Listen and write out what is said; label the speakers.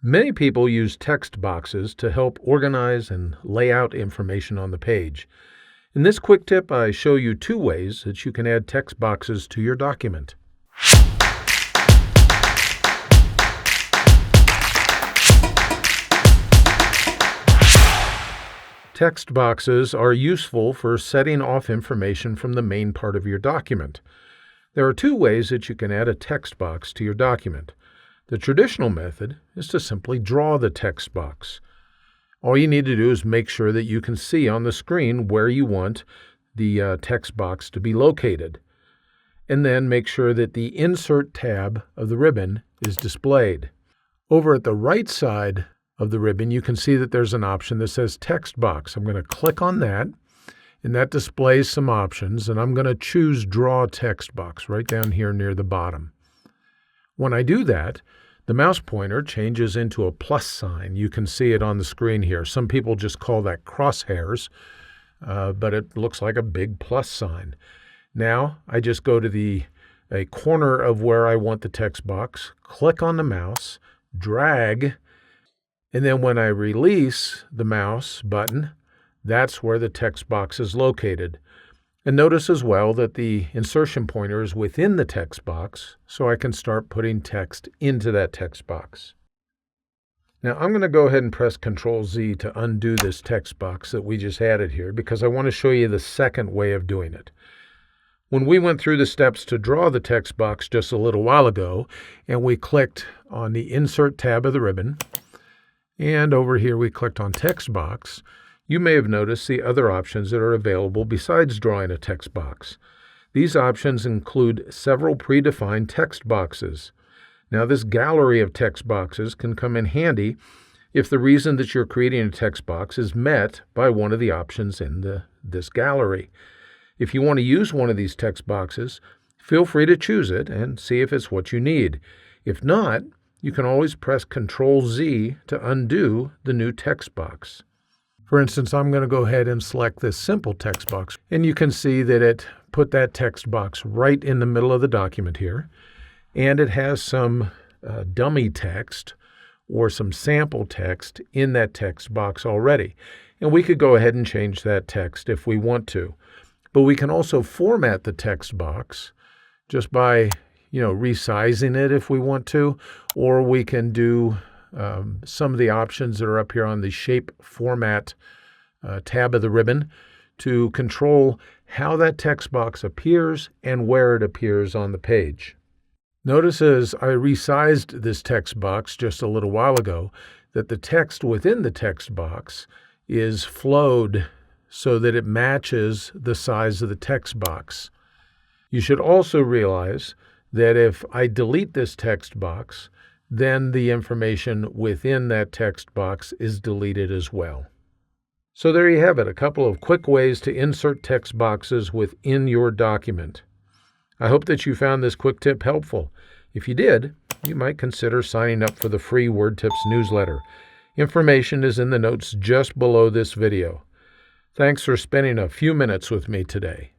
Speaker 1: Many people use text boxes to help organize and lay out information on the page. In this quick tip, I show you 2 ways that you can add text boxes to your document. Text boxes are useful for setting off information from the main part of your document. There are 2 ways that you can add a text box to your document. The traditional method is to simply draw the text box. All you need to do is make sure that you can see on the screen where you want the text box to be located. And then make sure that the Insert tab of the ribbon is displayed. Over at the right side of the ribbon, you can see that there's an option that says Text Box. I'm going to click on that, and that displays some options, and I'm going to choose Draw Text Box right down here near the bottom. When I do that, the mouse pointer changes into a plus sign. You can see it on the screen here. Some people just call that crosshairs, but it looks like a big plus sign. Now I just go to a corner of where I want the text box, click on the mouse, drag, and then when I release the mouse button, that's where the text box is located. And notice as well that the insertion pointer is within the text box, so I can start putting text into that text box. Now I'm going to go ahead and press Ctrl-Z to undo this text box that we just added here, because I want to show you the second way of doing it. When we went through the steps to draw the text box just a little while ago, and we clicked on the Insert tab of the ribbon, and over here we clicked on Text Box, you may have noticed the other options that are available besides drawing a text box. These options include several predefined text boxes. Now, this gallery of text boxes can come in handy if the reason that you're creating a text box is met by one of the options in this gallery. If you want to use one of these text boxes, feel free to choose it and see if it's what you need. If not, you can always press Ctrl-Z to undo the new text box. For instance, I'm going to go ahead and select this simple text box, and you can see that it put that text box right in the middle of the document here, and it has some dummy text or some sample text in that text box already. And we could go ahead and change that text if we want to. But we can also format the text box just by resizing it if we want to, or we can do some of the options that are up here on the Shape Format tab of the ribbon to control how that text box appears and where it appears on the page. Notice as I resized this text box just a little while ago that the text within the text box is flowed so that it matches the size of the text box. You should also realize that if I delete this text box, then the information within that text box is deleted as well. So there you have it, a couple of quick ways to insert text boxes within your document. I hope that you found this quick tip helpful. If you did, you might consider signing up for the free Word Tips newsletter. Information is in the notes just below this video. Thanks for spending a few minutes with me today.